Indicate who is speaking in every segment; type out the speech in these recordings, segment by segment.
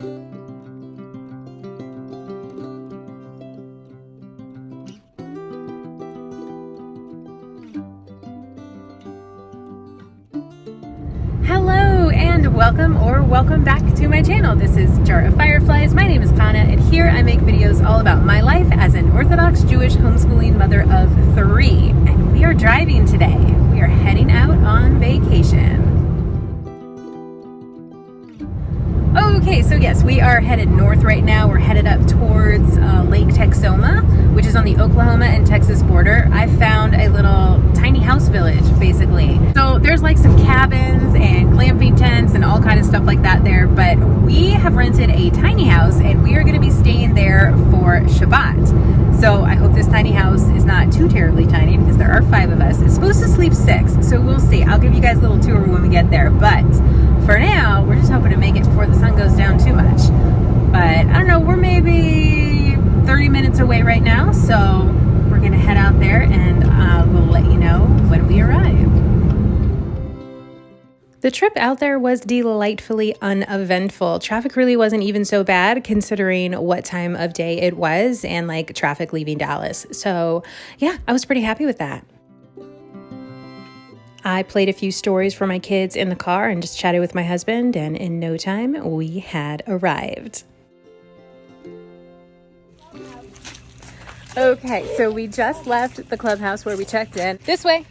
Speaker 1: Hello and welcome back to my channel. This is Jar of Fireflies. My name is Kana, and here I make videos all about my life as an Orthodox Jewish homeschooling mother of 3. And we are driving today. We are heading out on vacation. Okay, so yes, we are headed north right now. We're headed up towards Lake Texoma, which is on the Oklahoma and Texas border. I found a little tiny house village, basically. So there's like some cabins and glamping tents and all kind of stuff like that there, but we have rented a tiny house and we are going to be staying there for Shabbat. So I hope this tiny house is not too terribly tiny because there are 5 of us. It's supposed to sleep 6, so we'll see. I'll give you guys a little tour when we get there, but for now, we're just hoping to make it before the sun goes down too much. But I don't know, we're maybe 30 minutes away right now, so we're gonna head out there and we'll let you know when we arrive. The trip out there was delightfully uneventful. Traffic really wasn't even so bad considering what time of day it was and like traffic leaving Dallas. So yeah, I was pretty happy with that. I played a few stories for my kids in the car and just chatted with my husband, and in no time, we had arrived. Okay, so we just left the clubhouse where we checked in. This way.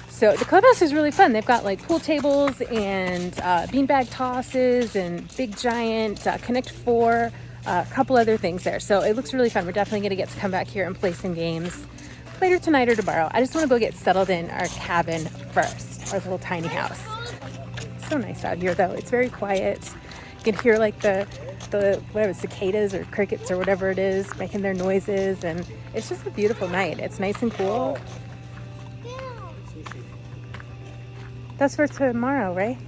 Speaker 1: So the clubhouse is really fun. They've got like pool tables and beanbag tosses and big giant Connect 4, a couple other things there. So it looks really fun. We're definitely going to get to come back here and play some games later tonight or tomorrow. I just want to go get settled in our cabin first, our little tiny house. It's so nice out here though. It's very quiet. You can hear like the whatever, cicadas or crickets or whatever it is making their noises, and it's just a beautiful night. It's nice and cool. That's for tomorrow, right?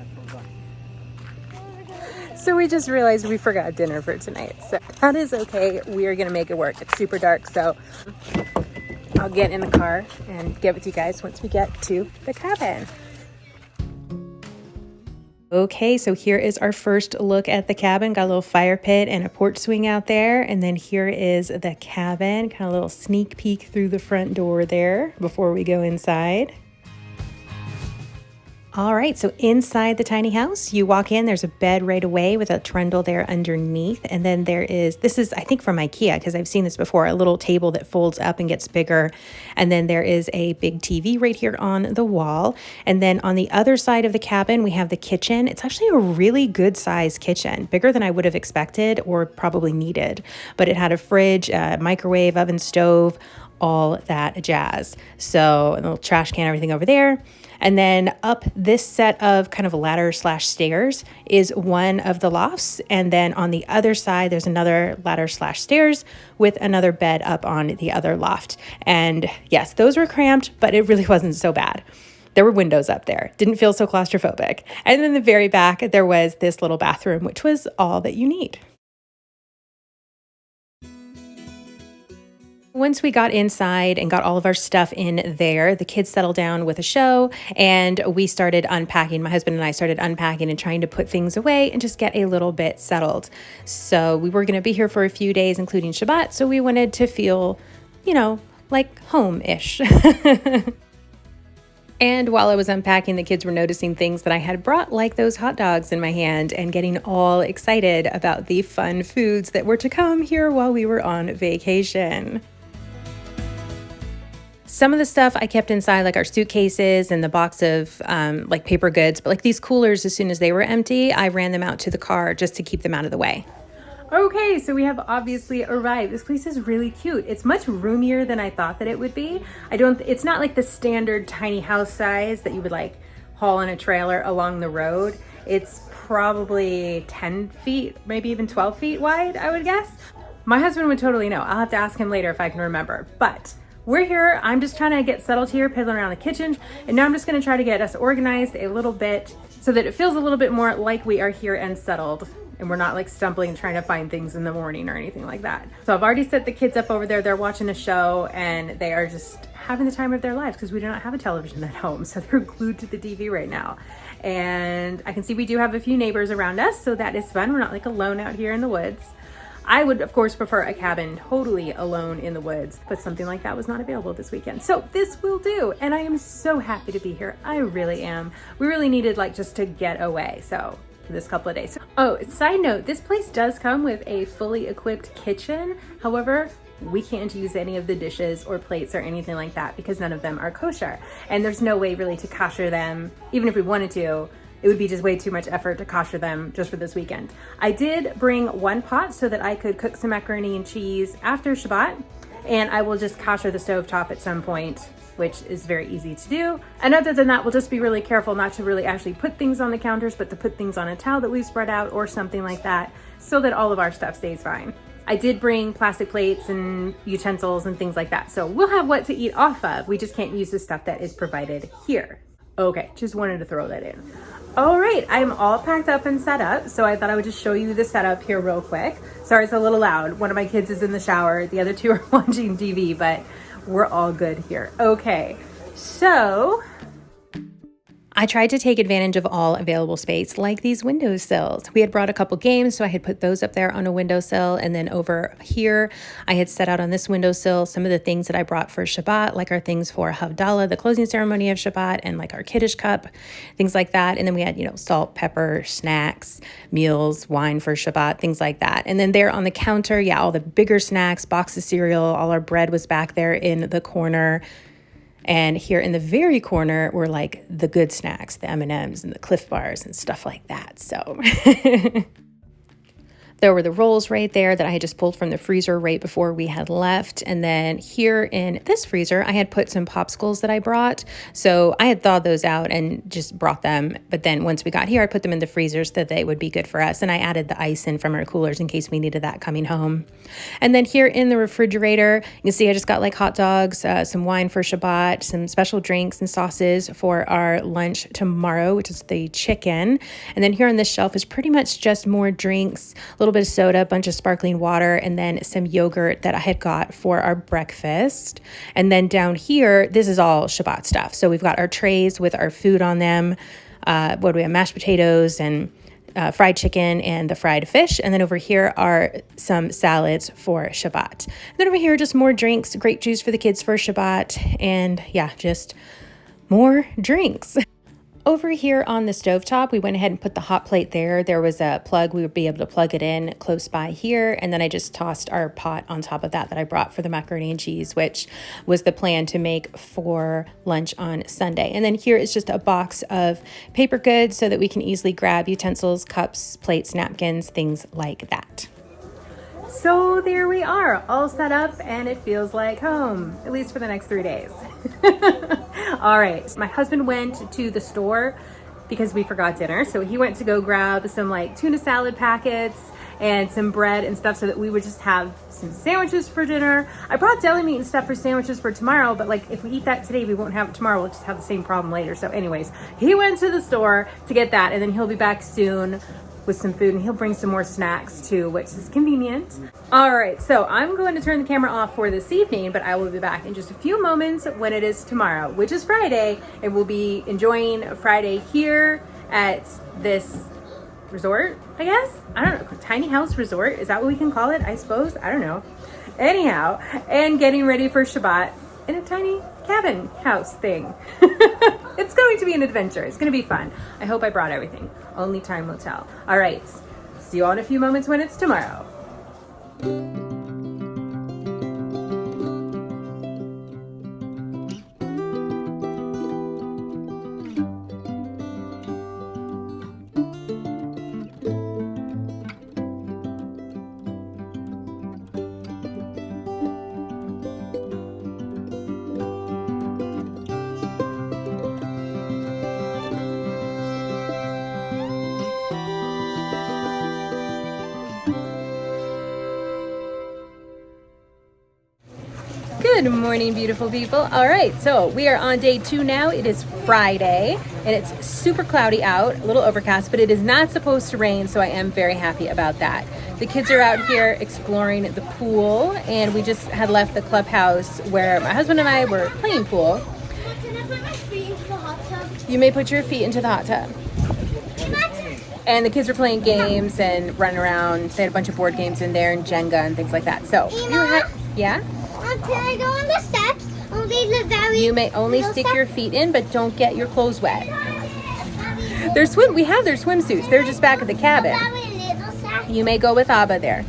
Speaker 1: So we just realized we forgot dinner for tonight. So that is okay. We are gonna make it work. It's super dark, so I'll get in the car and get with you guys once we get to the cabin. Okay, so here is our first look at the cabin. Got a little fire pit and a porch swing out there. And then here is the cabin, kind of a little sneak peek through the front door there before we go inside. All right, so inside the tiny house, you walk in, there's a bed right away with a trundle there underneath. And then this is, I think from IKEA, because I've seen this before, a little table that folds up and gets bigger. And then there is a big TV right here on the wall. And then on the other side of the cabin, we have the kitchen. It's actually a really good size kitchen, bigger than I would have expected or probably needed. But it had a fridge, a microwave, oven, stove, all that jazz. So a little trash can, everything over there. And then up this set of kind of ladder/stairs is one of the lofts. And then on the other side, there's another ladder/stairs with another bed up on the other loft. And yes, those were cramped, but it really wasn't so bad. There were windows up there. Didn't feel so claustrophobic. And then in the very back, there was this little bathroom, which was all that you need. Once we got inside and got all of our stuff in there, the kids settled down with a show and we started unpacking. My husband and I started unpacking and trying to put things away and just get a little bit settled. So we were going to be here for a few days, including Shabbat. So we wanted to feel, like home-ish. And while I was unpacking, the kids were noticing things that I had brought, like those hot dogs in my hand, and getting all excited about the fun foods that were to come here while we were on vacation. Some of the stuff I kept inside, like our suitcases and the box of like paper goods, but like these coolers, as soon as they were empty, I ran them out to the car just to keep them out of the way. Okay, so we have obviously arrived. This place is really cute. It's much roomier than I thought that it would be. It's not like the standard tiny house size that you would like haul in a trailer along the road. It's probably 10 feet, maybe even 12 feet wide, I would guess. My husband would totally know. I'll have to ask him later if I can remember, but we're here. I'm just trying to get settled here, piddling around the kitchen, and now I'm just gonna try to get us organized a little bit so that it feels a little bit more like we are here and settled, and we're not like stumbling and trying to find things in the morning or anything like that. So I've already set the kids up over there. They're watching a show and they are just having the time of their lives because we do not have a television at home. So they're glued to the TV right now. And I can see we do have a few neighbors around us, so that is fun. We're not like alone out here in the woods. I would, of course, prefer a cabin totally alone in the woods, but something like that was not available this weekend. So this will do, and I am so happy to be here. I really am. We really needed like just to get away, so for this couple of days. Oh, side note, this place does come with a fully equipped kitchen. However, we can't use any of the dishes or plates or anything like that because none of them are kosher. And there's no way really to kosher them, even if we wanted to. It would be just way too much effort to kosher them just for this weekend. I did bring one pot so that I could cook some macaroni and cheese after Shabbat, and I will just kosher the stovetop at some point, which is very easy to do. And other than that, we'll just be really careful not to really actually put things on the counters, but to put things on a towel that we've spread out or something like that so that all of our stuff stays fine. I did bring plastic plates and utensils and things like that, so we'll have what to eat off of. We just can't use the stuff that is provided here. Okay, just wanted to throw that in. All right, I'm all packed up and set up, so I thought I would just show you the setup here real quick. Sorry, it's a little loud. One of my kids is in the shower. The other two are watching TV, but we're all good here. Okay, so I tried to take advantage of all available space, like these windowsills. We had brought a couple games, so I had put those up there on a windowsill. And then over here, I had set out on this windowsill some of the things that I brought for Shabbat, like our things for Havdalah, the closing ceremony of Shabbat, and like our Kiddush cup, things like that. And then we had, salt, pepper, snacks, meals, wine for Shabbat, things like that. And then there on the counter, yeah, all the bigger snacks, box of cereal, all our bread was back there in the corner. And here in the very corner were like the good snacks, the M&Ms and the Cliff Bars and stuff like that. So there were the rolls right there that I had just pulled from the freezer right before we had left. And then here in this freezer, I had put some popsicles that I brought. So I had thawed those out and just brought them. But then once we got here, I put them in the freezer so that they would be good for us. And I added the ice in from our coolers in case we needed that coming home. And then here in the refrigerator, you can see I just got like hot dogs, some wine for Shabbat, some special drinks and sauces for our lunch tomorrow, which is the chicken. And then here on this shelf is pretty much just more drinks, a little bit of soda, a bunch of sparkling water, and then some yogurt that I had got for our breakfast. And then down here, this is all Shabbat stuff. So we've got our trays with our food on them. What do we have? Mashed potatoes and fried chicken and the fried fish. And then over here are some salads for Shabbat. And then over here, just more drinks, grape juice for the kids for Shabbat. And yeah, just more drinks. Over here on the stovetop, we went ahead and put the hot plate there. There was a plug. We would be able to plug it in close by here. And then I just tossed our pot on top of that I brought for the macaroni and cheese, which was the plan to make for lunch on Sunday. And then here is just a box of paper goods so that we can easily grab utensils, cups, plates, napkins, things like that. So there we are, all set up, and it feels like home, at least for the next 3 days. All right, my husband went to the store because we forgot dinner. So he went to go grab some like tuna salad packets and some bread and stuff so that we would just have some sandwiches for dinner. I brought deli meat and stuff for sandwiches for tomorrow, but like if we eat that today, we won't have it tomorrow. We'll just have the same problem later. So anyways, he went to the store to get that, and then he'll be back soon with some food, and he'll bring some more snacks too, which is convenient. All right, so I'm going to turn the camera off for this evening, but I will be back in just a few moments when it is tomorrow, which is Friday, and we'll be enjoying Friday here at this resort, I guess? I don't know, tiny house resort, is that what we can call it? I suppose, I don't know. Anyhow, and getting ready for Shabbat in a tiny cabin house thing. It's going to be an adventure. It's going to be fun. I hope I brought everything. Only time will tell. All right. See you all in a few moments when it's tomorrow. Good morning, beautiful people. All right, so we are on day 2 now. It is Friday, and it's super cloudy out, a little overcast, but it is not supposed to rain, so I am very happy about that. The kids are out here exploring the pool, and we just had left the clubhouse where my husband and I were playing pool.
Speaker 2: Can I put my feet into the hot tub?
Speaker 1: You may put your feet into the hot tub. And the kids were playing games and running around. They had a bunch of board games in there and Jenga and things like that. So, yeah?
Speaker 2: Can I go on the steps? Only the very
Speaker 1: You may only stick your feet in, but don't get your clothes wet. We have their swimsuits. They're just back at the cabin. You may go with Abba there.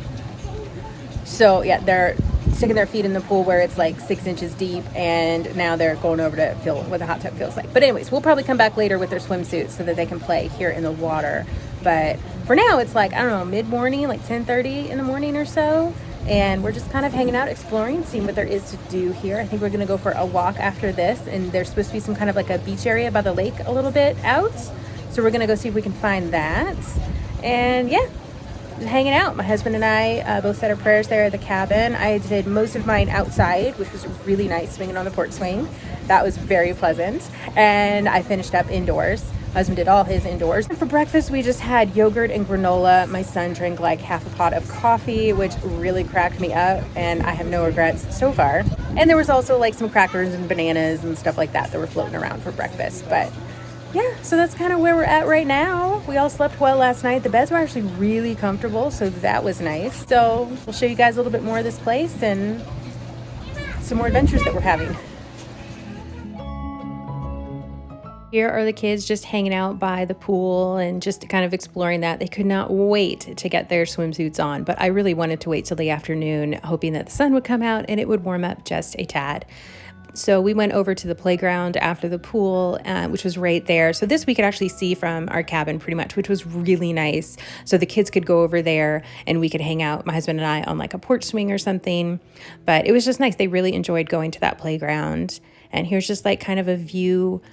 Speaker 1: So, yeah, they're sticking their feet in the pool where it's like 6 inches deep, and now they're going over to feel what the hot tub feels like. But anyways, we'll probably come back later with their swimsuits so that they can play here in the water. But for now, it's like, I don't know, mid-morning, like 10:30 in the morning or so. And we're just kind of hanging out, exploring, seeing what there is to do here. I think we're going to go for a walk after this. And there's supposed to be some kind of like a beach area by the lake a little bit out. So we're going to go see if we can find that. And yeah, just hanging out. My husband and I both said our prayers there at the cabin. I did most of mine outside, which was really nice, swinging on the porch swing. That was very pleasant. And I finished up indoors. My husband did all his indoors. And for breakfast, we just had yogurt and granola. My son drank like half a pot of coffee, which really cracked me up, and I have no regrets so far. And there was also like some crackers and bananas and stuff like that were floating around for breakfast. But yeah, so that's kind of where we're at right now. We all slept well last night. The beds were actually really comfortable, so that was nice. So we'll show you guys a little bit more of this place and some more adventures that we're having. Here are the kids just hanging out by the pool and just kind of exploring that. They could not wait to get their swimsuits on, but I really wanted to wait till the afternoon, hoping that the sun would come out and it would warm up just a tad. So we went over to the playground after the pool, which was right there. So this we could actually see from our cabin pretty much, which was really nice. So the kids could go over there and we could hang out, my husband and I, on like a porch swing or something. But it was just nice. They really enjoyed going to that playground. And here's just like kind of a view.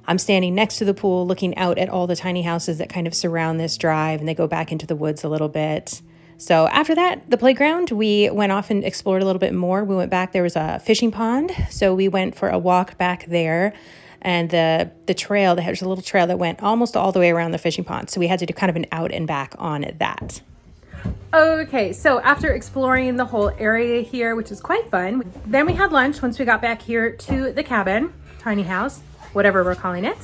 Speaker 1: I'm standing next to the pool looking out at all the tiny houses that kind of surround this drive, and they go back into the woods a little bit. So after that, the playground, we went off and explored a little bit more. We went back, there was a fishing pond. So we went for a walk back there, and the trail, there's a little trail that went almost all the way around the fishing pond. So we had to do kind of an out and back on that. Okay, so after exploring the whole area here, which is quite fun, then we had lunch once we got back here to the cabin, tiny house, whatever we're calling it.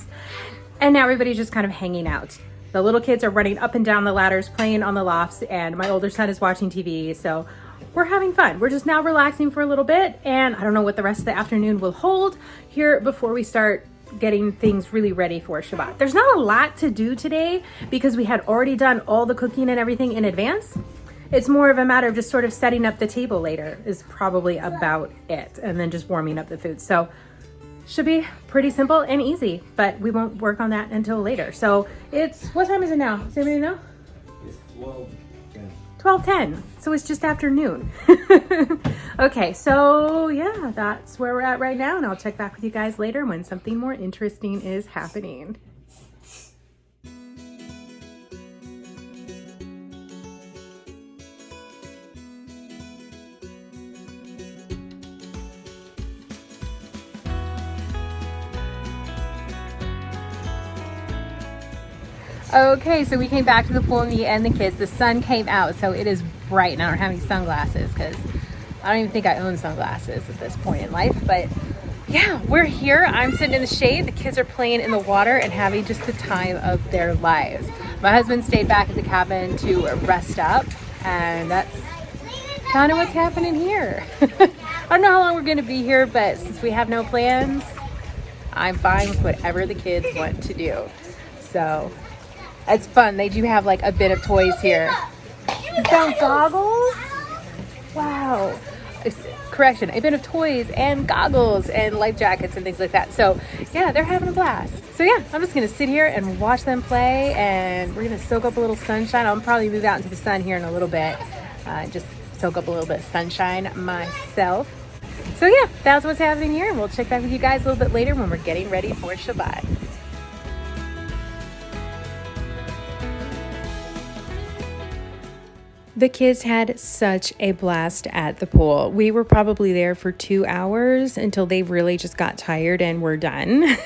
Speaker 1: And now everybody's just kind of hanging out. The little kids are running up and down the ladders, playing on the lofts, and my older son is watching TV. So we're having fun. We're just now relaxing for a little bit, and I don't know what the rest of the afternoon will hold here before we start getting things really ready for Shabbat. There's not a lot to do today because we had already done all the cooking and everything in advance. It's more of a matter of just sort of setting up the table later is probably about it, and then just warming up the food. So should be pretty simple and easy, but we won't work on that until later. So what time is it now? Does anybody know?
Speaker 3: It's 12:10.
Speaker 1: 12:10. So it's just afternoon. Okay, so yeah, that's where we're at right now, and I'll check back with you guys later when something more interesting is happening. Okay, so we came back to the pool, me and the kids. The sun came out, so it is bright, and I don't have any sunglasses because I don't even think I own sunglasses at this point in life. But yeah, we're here. I'm sitting in the shade. The kids are playing in the water and having just the time of their lives. My husband stayed back at the cabin to rest up, and that's kind of what's happening here. I don't know how long we're going to be here, but since we have no plans, I'm fine with whatever the kids want to do. So it's fun. They do have like a bit of toys here. You found goggles? Wow. Correction, a bit of toys and goggles and life jackets and things like that. So yeah, they're having a blast. So yeah, I'm just gonna sit here and watch them play, and we're gonna soak up a little sunshine. I'll probably move out into the sun here in a little bit. Just soak up a little bit of sunshine myself. So yeah, that's what's happening here. We'll check back with you guys a little bit later when we're getting ready for Shabbat. The kids had such a blast at the pool. We were probably there for 2 hours until they really just got tired and were done.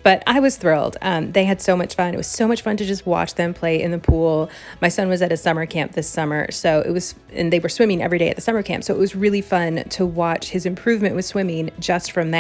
Speaker 1: But I was thrilled. They had so much fun. It was so much fun to just watch them play in the pool. My son was at a summer camp this summer, and they were swimming every day at the summer camp. So it was really fun to watch his improvement with swimming just from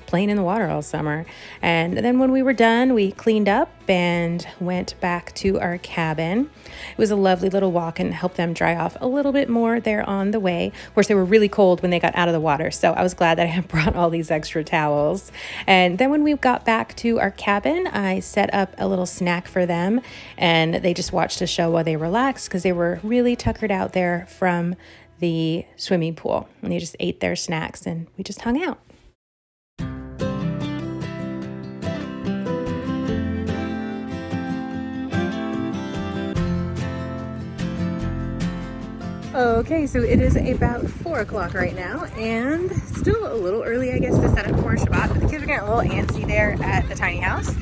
Speaker 1: playing in the water all summer. And then when we were done, we cleaned up and went back to our cabin. It was a lovely little walk and helped them dry off a little bit more there on the way. Of course, they were really cold when they got out of the water, so I was glad that I had brought all these extra towels. And then when we got back to our cabin, I set up a little snack for them, and they just watched a show while they relaxed because they were really tuckered out there from the swimming pool. And they just ate their snacks and we just hung out. Okay, so it is about 4 o'clock right now, and still a little early, I guess, to set up for Shabbat, but the kids are getting a little antsy there at the tiny house.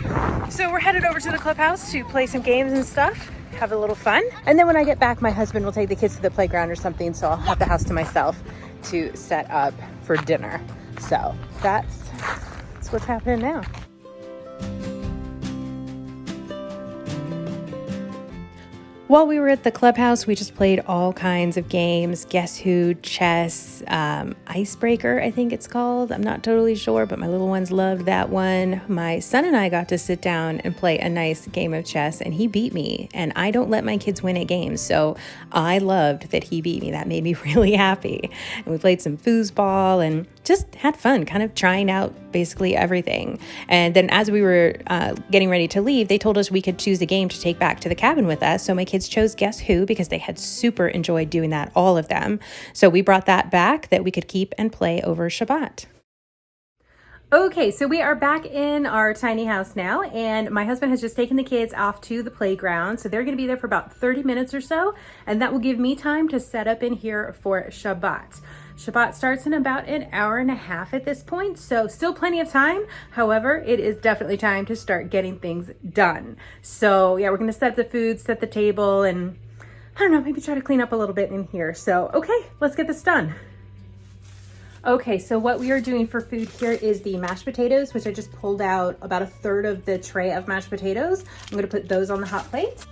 Speaker 1: So we're headed over to the clubhouse to play some games and stuff, have a little fun. And then when I get back, my husband will take the kids to the playground or something, so I'll have the house to myself to set up for dinner. So that's what's happening now. While we were at the clubhouse, we just played all kinds of games. Guess Who, chess, icebreaker, I think it's called. I'm not totally sure, but my little ones loved that one. My son and I got to sit down and play a nice game of chess, and he beat me. And I don't let my kids win at games, so I loved that he beat me. That made me really happy. And we played some foosball and just had fun, kind of trying out basically everything. And then as we were getting ready to leave, they told us we could choose a game to take back to the cabin with us. So my kids chose Guess Who because they had super enjoyed doing that, all of them. So we brought that back that we could keep and play over Shabbat. Okay, so we are back in our tiny house now, and my husband has just taken the kids off to the playground. So they're going to be there for about 30 minutes or so, and that will give me time to set up in here for Shabbat. Shabbat starts in about an hour and a half at this point, so still plenty of time. However, it is definitely time to start getting things done. So yeah, we're going to set the food, set the table, and I don't know, maybe try to clean up a little bit in here. So okay, let's get this done. Okay, so what we are doing for food here is the mashed potatoes, which I just pulled out about a third of the tray of mashed potatoes. I'm going to put those on the hot plate.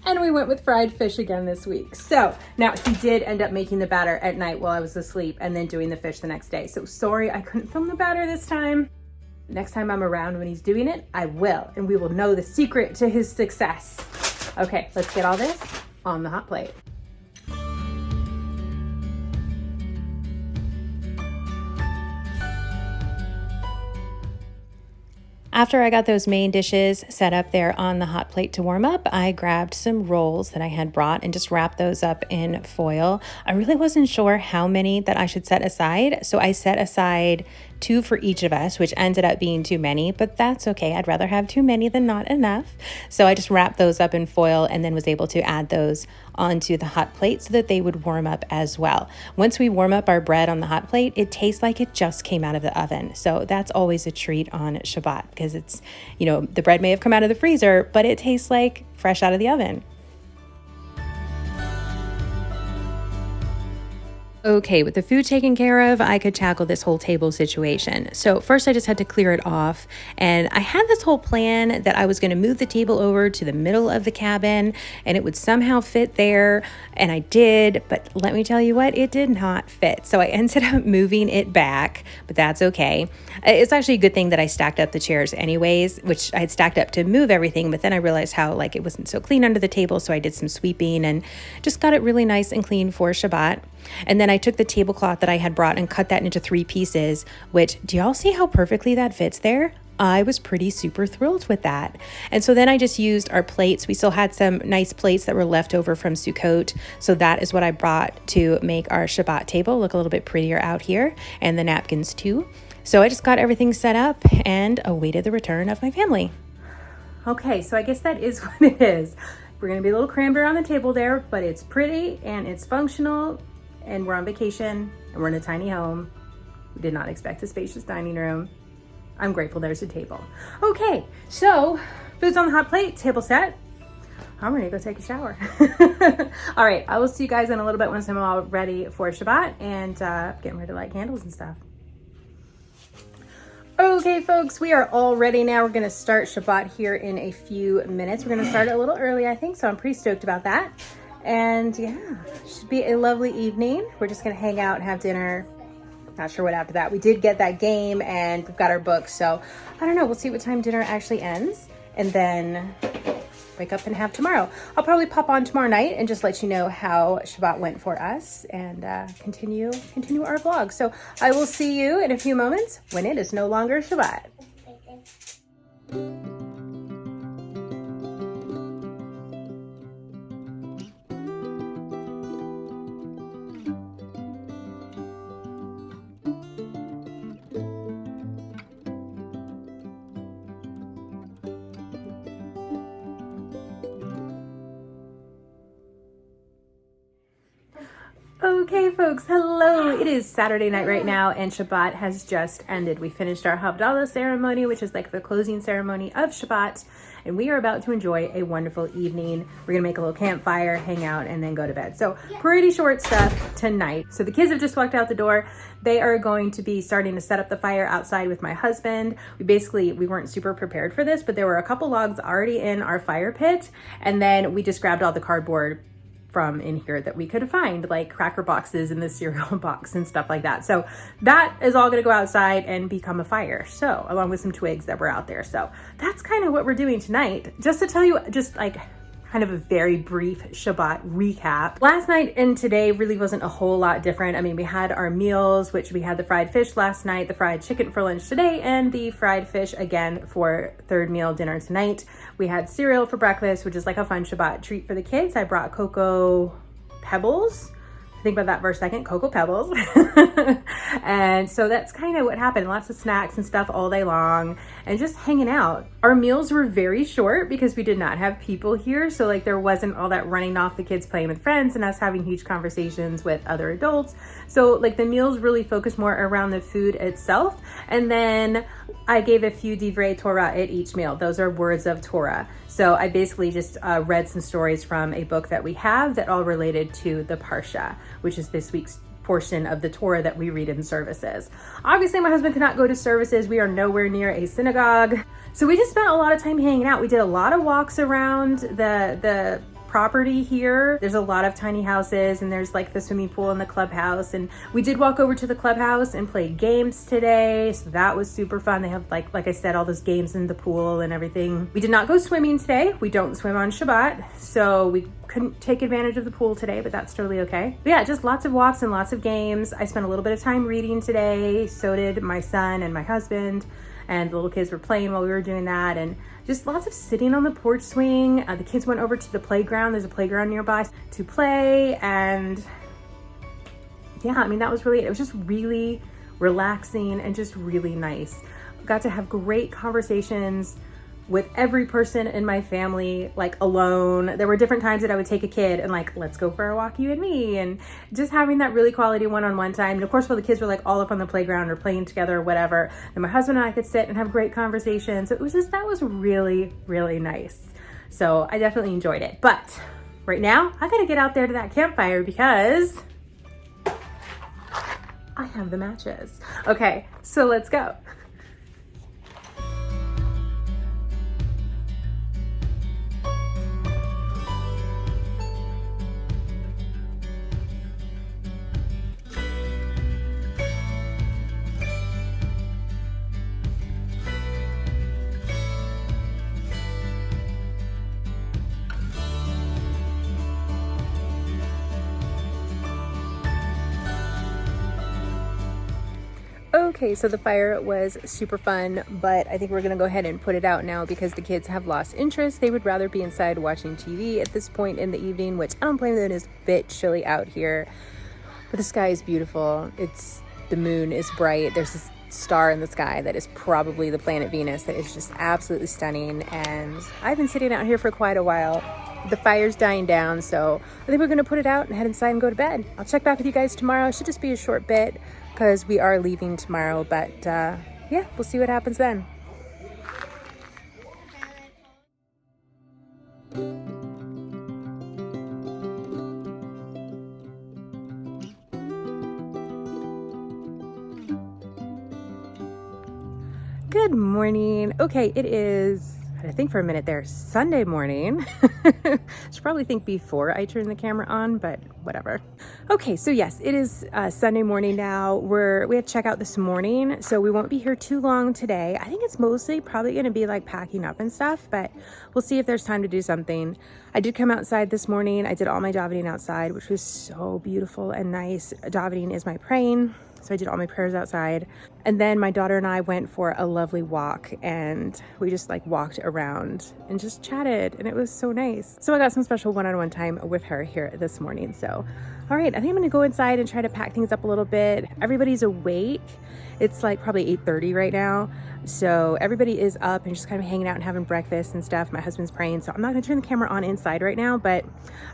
Speaker 1: And we went with fried fish again this week. So now he did end up making the batter at night while I was asleep and then doing the fish the next day. So sorry I couldn't film the batter this time. Next time I'm around when he's doing it, I will. And we will know the secret to his success. Okay, let's get all this on the hot plate. After I got those main dishes set up there on the hot plate to warm up, I grabbed some rolls that I had brought and just wrapped those up in foil. I really wasn't sure how many that I should set aside, so I set aside 2 for each of us, which ended up being too many, but that's okay. I'd rather have too many than not enough. So I just wrapped those up in foil and then was able to add those onto the hot plate so that they would warm up as well. Once we warm up our bread on the hot plate, it tastes like it just came out of the oven. So that's always a treat on Shabbat because it's, you know, the bread may have come out of the freezer, but it tastes like fresh out of the oven. Okay, with the food taken care of, I could tackle this whole table situation. So first I just had to clear it off, and I had this whole plan that I was going to move the table over to the middle of the cabin and it would somehow fit there, and I did, but let me tell you what, it did not fit. So I ended up moving it back, but that's okay. It's actually a good thing that I stacked up the chairs anyways, which I had stacked up to move everything, but then I realized how like it wasn't so clean under the table, so I did some sweeping and just got it really nice and clean for Shabbat. And then I took the tablecloth that I had brought and cut that into 3 pieces, which, do y'all see how perfectly that fits there? I was pretty super thrilled with that. And so then I just used our plates. We still had some nice plates that were left over from Sukkot. So that is what I brought to make our Shabbat table look a little bit prettier out here, and the napkins too. So I just got everything set up and awaited the return of my family. Okay, so I guess that is what it is. We're going to be a little crammed around the table there, but it's pretty and it's functional. And we're on vacation and we're in a tiny home. We did not expect a spacious dining room. I'm grateful there's a table. Okay, so food's on the hot plate, table set. I'm ready to go take a shower. All right, I will see you guys in a little bit once I'm all ready for Shabbat and getting ready to light candles and stuff. Okay, folks, we are all ready now. We're gonna start Shabbat here in a few minutes. We're gonna start a little early, I think, so I'm pretty stoked about that. And yeah, should be a lovely evening. We're just gonna hang out and have dinner, not sure what after that. We did get that game and we've got our books. So I don't know. We'll see what time dinner actually ends and then wake up and have tomorrow. I'll probably pop on tomorrow night and just let you know how Shabbat went for us and continue our vlog. So I will see you in a few moments when it is no longer Shabbat. Okay, folks, hello. It is Saturday night right now, and Shabbat has just ended. We finished our Havdalah ceremony, which is like the closing ceremony of Shabbat, and we are about to enjoy a wonderful evening. We're gonna make a little campfire, hang out, and then go to bed. So pretty short stuff tonight. So the kids have just walked out the door. They are going to be starting to set up the fire outside with my husband. We weren't super prepared for this, but there were a couple logs already in our fire pit, and then we just grabbed all the cardboard from in here that we could find, like cracker boxes in the cereal box and stuff like that. So that is all gonna go outside and become a fire. So along with some twigs that were out there. So that's kind of what we're doing tonight. Just to tell you, just like kind of a very brief Shabbat recap. Last night and today really wasn't a whole lot different. I mean, we had our meals, which we had the fried fish last night, the fried chicken for lunch today, and the fried fish again for third meal dinner tonight. We had cereal for breakfast, which is like a fun Shabbat treat for the kids. I brought Cocoa Pebbles. Think about that for a second, Cocoa Pebbles. And so that's kind of what happened. Lots of snacks and stuff all day long and just hanging out. Our meals were very short because we did not have people here. So like there wasn't all that running off, the kids playing with friends and us having huge conversations with other adults. So like the meals really focused more around the food itself. And then I gave a few divrei Torah at each meal. Those are words of Torah. So I basically just read some stories from a book that we have that all related to the Parsha, which is this week's portion of the Torah that we read in services. Obviously, my husband could not go to services. We are nowhere near a synagogue. So we just spent a lot of time hanging out. We did a lot of walks around the property here. There's a lot of tiny houses and there's like the swimming pool and the clubhouse, and we did walk over to the clubhouse and play games today, so that was super fun. They have like I said, all those games in the pool and everything. We did not go swimming today. We don't swim on Shabbat, so we couldn't take advantage of the pool today, but that's totally okay. But yeah, just lots of walks and lots of games. I spent a little bit of time reading today. So did my son and my husband, and the little kids were playing while we were doing that, and just lots of sitting on the porch swing. The kids went over to the playground. There's a playground nearby to play, and yeah, I mean, that was really it. It was just really relaxing and just really nice. Got to have great conversations with every person in my family, like alone. There were different times that I would take a kid and like, let's go for a walk, you and me, and just having that really quality one-on-one time. And of course, while the kids were like all up on the playground or playing together or whatever, then my husband and I could sit and have great conversations. So it was just, that was really, really nice. So I definitely enjoyed it. But right now, I gotta get out there to that campfire because I have the matches. Okay, so let's go. Okay, so the fire was super fun, but I think we're gonna go ahead and put it out now because the kids have lost interest. They would rather be inside watching TV at this point in the evening, which I don't blame them. It is a bit chilly out here, but the sky is beautiful. The moon is bright. There's this star in the sky that is probably the planet Venus that is just absolutely stunning, and I've been sitting out here for quite a while. The fire's dying down, so I think we're gonna put it out and head inside and go to bed. I'll check back with you guys tomorrow. It should just be a short bit because we are leaving tomorrow, but yeah, we'll see what happens then. Good morning. Okay, it is I think for a minute there, Sunday morning. Should probably think before I turn the camera on, but whatever. Okay, so yes, it is Sunday morning now. We have checkout this morning, so we won't be here too long today. I think it's mostly probably going to be like packing up and stuff, but we'll see if there's time to do something. I did come outside this morning. I did all my davening outside, which was so beautiful and nice. Davening is my praying. So I did all my prayers outside. And then my daughter and I went for a lovely walk, and we just like walked around and just chatted, and it was so nice. So I got some special one-on-one time with her here this morning. So, all right, I think I'm gonna go inside and try to pack things up a little bit. Everybody's awake. It's like probably 8:30 right now. So everybody is up and just kind of hanging out and having breakfast and stuff. My husband's praying. So I'm not gonna turn the camera on inside right now, but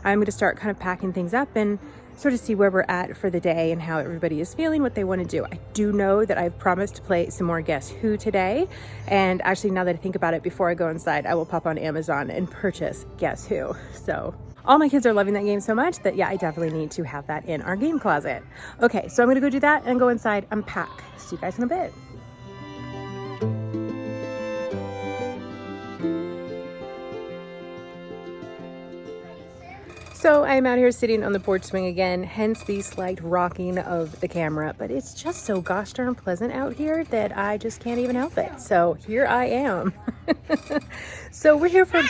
Speaker 1: I'm gonna start kind of packing things up and sort of see where we're at for the day and how everybody is feeling, what they want to do. I do know that I've promised to play some more Guess Who today. And actually, now that I think about it, before I go inside, I will pop on Amazon and purchase Guess Who. So all my kids are loving that game so much that, yeah, I definitely need to have that in our game closet. Okay, so I'm going to go do that and go inside, unpack. See you guys in a bit. So I'm out here sitting on the porch swing again, hence the slight rocking of the camera, but it's just so gosh darn pleasant out here that I just can't even help it. So here I am. So we're here for,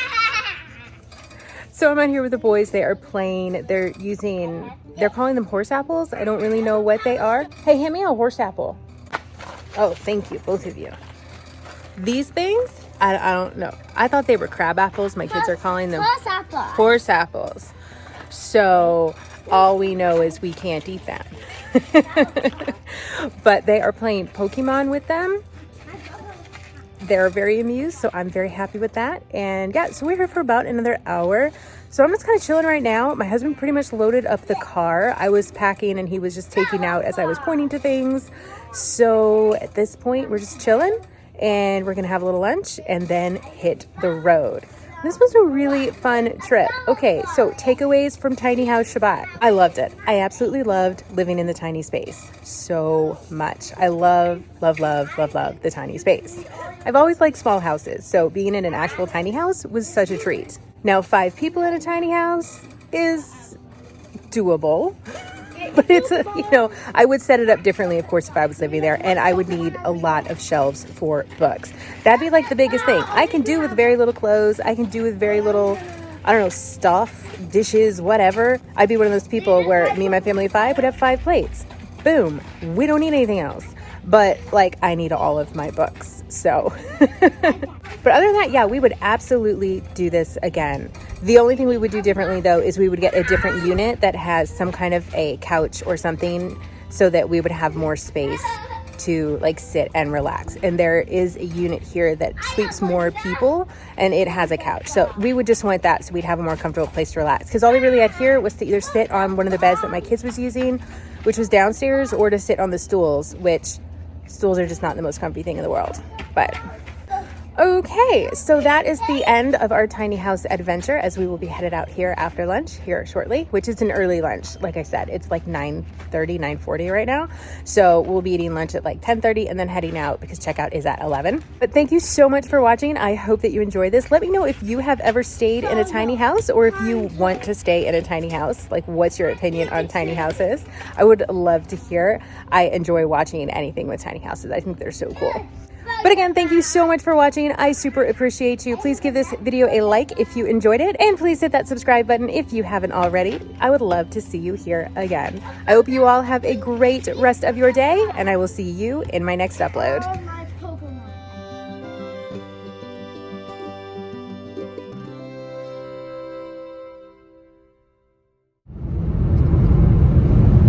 Speaker 1: so I'm out here with the boys. They are playing, they're calling them horse apples. I don't really know what they are. Hey, hand me a horse apple. Oh, thank you, both of you. These things, I don't know. I thought they were crab apples. My kids are calling them horse apples. So all we know is we can't eat them. But they are playing Pokemon with them. They're very amused, so I'm very happy with that. And yeah, so we're here for about another hour. So I'm just kind of chilling right now. My husband pretty much loaded up the car. I was packing and he was just taking out as I was pointing to things. So at this point, we're just chilling and we're gonna have a little lunch and then hit the road. This was a really fun trip. Okay, so takeaways from Tiny House Shabbat. I loved it. I absolutely loved living in the tiny space so much. I love the tiny space. I've always liked small houses, so being in an actual tiny house was such a treat. Now, 5 people in a tiny house is doable. But it's, I would set it up differently, of course, if I was living there, and I would need a lot of shelves for books. That'd be like the biggest thing. I can do with very little clothes. I can do with very little, I don't know, stuff, dishes, whatever. I'd be one of those people where me and my family of 5 would have 5 plates. Boom. We don't need anything else. But like, I need all of my books. So, but other than that, yeah, we would absolutely do this again. The only thing we would do differently though is we would get a different unit that has some kind of a couch or something so that we would have more space to like sit and relax. And there is a unit here that sleeps more people and it has a couch. So we would just want that so we'd have a more comfortable place to relax. Because all we really had here was to either sit on one of the beds that my kids was using, which was downstairs, or to sit on the stools, which stools are just not the most comfy thing in the world. But okay, so that is the end of our tiny house adventure, as we will be headed out here after lunch here shortly, which is an early lunch. Like I said, it's like 9:30, 9:40 right now. So we'll be eating lunch at like 10:30 and then heading out because checkout is at 11. But thank you so much for watching. I hope that you enjoy this. Let me know if you have ever stayed in a tiny house or if you want to stay in a tiny house. Like, what's your opinion on tiny houses? I would love to hear. I enjoy watching anything with tiny houses. I think they're so cool. But again, thank you so much for watching. I super appreciate you. Please give this video a like if you enjoyed it, and please hit that subscribe button if you haven't already. I would love to see you here again. I hope you all have a great rest of your day, and I will see you in my next upload.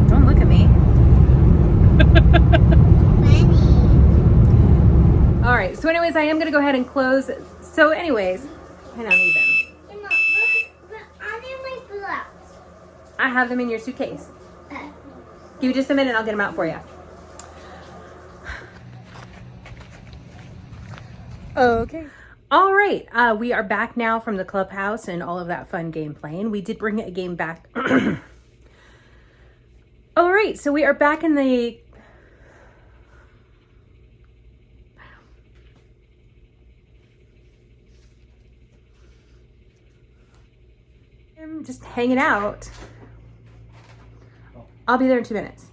Speaker 1: Don't look at me. All right, so anyways, I am gonna go ahead and close. So anyways, hang on even.
Speaker 2: I need my gloves.
Speaker 1: I have them in your suitcase. Give me just a minute, I'll get them out for you. Okay. All right, we are back now from the clubhouse and all of that fun game playing. We did bring a game back. All right, so we are back in the I'm just hanging out. I'll be there in 2 minutes.